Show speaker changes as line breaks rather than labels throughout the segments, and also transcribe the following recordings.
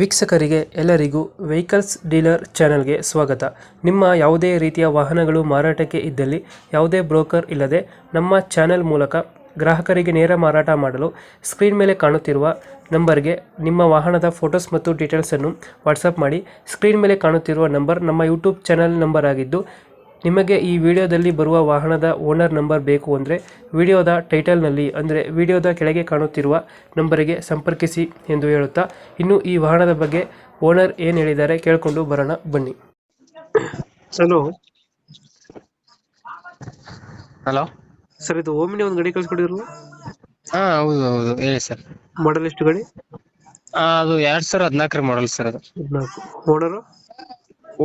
ವೀಕ್ಷಕರಿಗೆ ಎಲ್ಲರಿಗೂ vehicles dealer ಚಾನೆಲ್ಗೆ ಸ್ವಾಗತ. ನಿಮ್ಮ ಯಾವುದೇ ರೀತಿಯ ವಾಹನಗಳು ಮಾರಾಟಕ್ಕೆ ಇದ್ದಲ್ಲಿ ಯಾವುದೇ ಬ್ರೋಕರ್ ಇಲ್ಲದೆ ನಮ್ಮ ಚಾನೆಲ್ ಮೂಲಕ ಗ್ರಾಹಕರಿಗೆ ನೇರ ಮಾರಾಟ ಮಾಡಲು ಸ್ಕ್ರೀನ್ ಮೇಲೆ ಕಾಣುತ್ತಿರುವ ನಂಬರ್ಗೆ ನಿಮ್ಮ ವಾಹನದ ಫೋಟೋಸ್ ಮತ್ತು ಡೀಟೇಲ್ಸನ್ನು ವಾಟ್ಸಪ್ ಮಾಡಿ. ಸ್ಕ್ರೀನ್ ಮೇಲೆ ಕಾಣುತ್ತಿರುವ ನಂಬರ್ ನಮ್ಮ ಯೂಟ್ಯೂಬ್ ಚಾನೆಲ್ ನಂಬರ್ ಆಗಿದ್ದು, ನಿಮಗೆ ಈ ವಿಡಿಯೋದಲ್ಲಿ ಬರುವ ವಾಹನದ ಓನರ್ ನಂಬರ್ ಬೇಕು ಅಂದರೆ ವಿಡಿಯೋದ ಟೈಟಲ್ನಲ್ಲಿ ಅಂದರೆ ವಿಡಿಯೋದ ಕೆಳಗೆ ಕಾಣುತ್ತಿರುವ ನಂಬರಿಗೆ ಸಂಪರ್ಕಿಸಿ ಎಂದು ಹೇಳುತ್ತಾ, ಇನ್ನು ಈ ವಾಹನದ ಬಗ್ಗೆ ಓನರ್ ಏನು ಹೇಳಿದ್ದಾರೆ ಕೇಳಿಕೊಂಡು ಬರೋಣ ಬನ್ನಿ. Hello
hello.
ಸರ್, ಇದು ಓಮಿನಿ ಒಂದು ಗಾಡಿ ಕಳಿಸ್ಕೊಡಿದ್ರು,
ಹಾ, ಹೌದು ಹೌದು, ಹೇಳಿ ಸರ್.
ಮಾಡಲ್ ಎಷ್ಟು ಗಾಡಿ?
ಅದು 2014 ಮಾಡಲ್ ಸರ್. ಅದು
14. ಓನರು?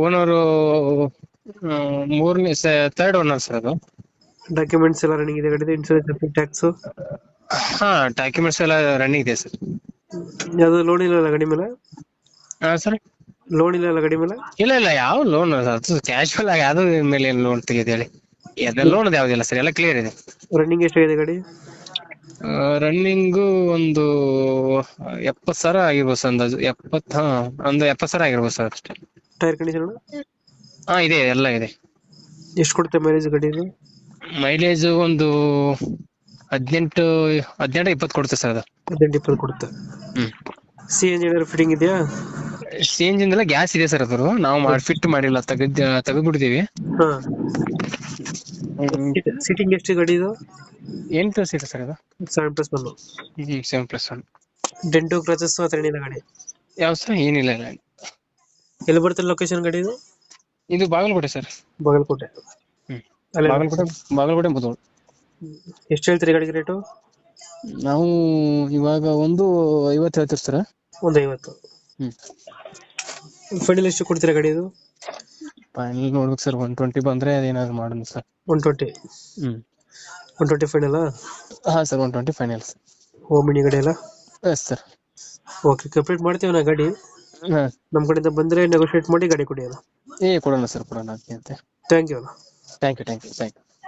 ಓನರು ಮೂರನೇ ಥರ್ಡ್ ಓನರ್ ಸರ್. ಅದು
ಡಾಕ್ಯುಮೆಂಟ್ಸ್ ಎಲ್ಲ ರನ್ನಿಂಗ್ ಇದೆ ಗಾಡಿದು? Insurance, tax?
ಹಾ, ಡಾಕ್ಯುಮೆಂಟ್ಸ್ ಎಲ್ಲ ರನ್ನಿಂಗ್ ಇದೆ ಸರ್.
ಯಾವುದು ಲೋನ್ ಇಲ್ಲ ಗಾಡಿ ಮೇಲೆ?
ಹಾ ಸರ್,
ಲೋನ್ ಇಲ್ಲ ಗಾಡಿ ಮೇಲೆ?
ಇಲ್ಲ ಇಲ್ಲ, ಯಾವ ಲೋನ್? ಅದು ಕ್ಯಾಶುವಲ್ ಆಗಿ ಯಾವ್ದು ಮೇಲೆ ಏನು ಲೋನ್ ತೆಗೆದು ಹೇಳಿ. ಅದೆಲ್ಲ ಲೋನ್ ಯಾವುದಿಲ್ಲ ಸರ್, ಎಲ್ಲ ಕ್ಲಿಯರ್ ಇದೆ.
ರನ್ನಿಂಗ್ ಎಷ್ಟಾಗಿದೆ ಗಾಡಿ?
ರನ್ನಿಂಗು ಒಂದು 70,000 ಆಗಿರ್ಬೋದು ಸರ್, ಅಂದಾಜು 70. ಹಾ, ಒಂದು 70,000 ಆಗಿರ್ಬೋದು ಸರ್ ಅಷ್ಟೇ.
ಟೈರ್ ಕಂಡೀಷನ್
ಹಾ, ಇದೆ, ಎಲ್ಲ ಇದೆ.
ಎಷ್ಟು ಕೊಡುತ್ತೆ ಮೈಲೇಜ್ ಗಾಡಿ ಇದು?
ಮೈಲೇಜ್ ಒಂದು 18 20 ಕೊಡುತ್ತೆ ಸರ್ ಅದು.
18-20 ಕೊಡುತ್ತೆ. ಸಿ ಎನ್ ಜಿ ಏನಾದ್ರು ಫಿಟ್ಟಿಂಗ್ ಇದೆಯಾ?
ಸಿ ಎನ್ ಜಿನ್ ಗ್ಯಾಸ್ ಇದೆ ಸರ್. ಅದು ನಾವು ಫಿಟ್ ಮಾಡಿಲ್ಲ, ತೆಗೆದ್ಬಿಡ್ತೀವಿ.
ಹಾ. ಸೀಟಿಂಗ್ ಎಷ್ಟು ಗಾಡಿ ಇದು?
8 ಸೀಟ್ ಸರ್ ಅದು.
7+1.
7+1.
ಡೆಂಟು ಕ್ರಚಸ್ ಹತ್ರ ಏನಿದೆ ಗಾಡಿ?
ಯಾವ ಸರ್? ಏನಿಲ್ಲ ಇಲ್ಲ.
ಎಲ್ಲಿ ಬರುತ್ತೆ ಲೊಕೇಶನ್ ಗಾಡಿ ಇದು?
ಇದು ಬಾಗಲಕೋಟೆ ಸರ್.
ಬಾಗಲಕೋಟೆ. ಅಲ್ಲೇ
ಬಾಗಲಕೋಟೆ ಮುಧೋಳ.
ಎಷ್ಟು ಹೇಳ್ತೀರಿ ಗಾಡಿಗೆ ರೇಟು?
ನಾವು ಇವಾಗ ಒಂದು 50 ಹೇಳ್ತೀವಿ ಸರ್.
ಒಂದು 50. ಫೈನಲ್ ಎಷ್ಟು ಕೊಡ್ತೀರಾ ಗಾಡಿ ಇದು?
ಫೈನಲ್ ನೋಡ್ಬೇಕು ಸರ್, 120 ಬಂದ್ರೆ ಅದೇನಾದ್ರು ಮಾಡೋಣ ಸರ್.
120. 120 ಫೈನಲ್?
ಹಾ ಸರ್, 120 ಫೈನಲ್ ಸರ್.
ಓಮಿನಿ ಗಾಡಿ ಅಲ್ಲ?
Yes sir.
ಓಕೆ, ಕಂಪ್ಲೀಟ್ ಮಾಡ್ತೀವಿ ನಾ ಗಾಡಿ.
ಹಾ,
ನಮ್ಮ ಕಡೆಯಿಂದ ಬಂದರೆ ನೆಗೋಷಿಯೇಟ್ ಮಾಡಿ ಗಾಡಿ ಕೊಡಿ ಅಲ್ಲ.
ಕೊಡೋಣ ಸರ್, ಕೊಡೋಣ.
ಥ್ಯಾಂಕ್ ಯು ಅಲ್ಲ.
Thank you.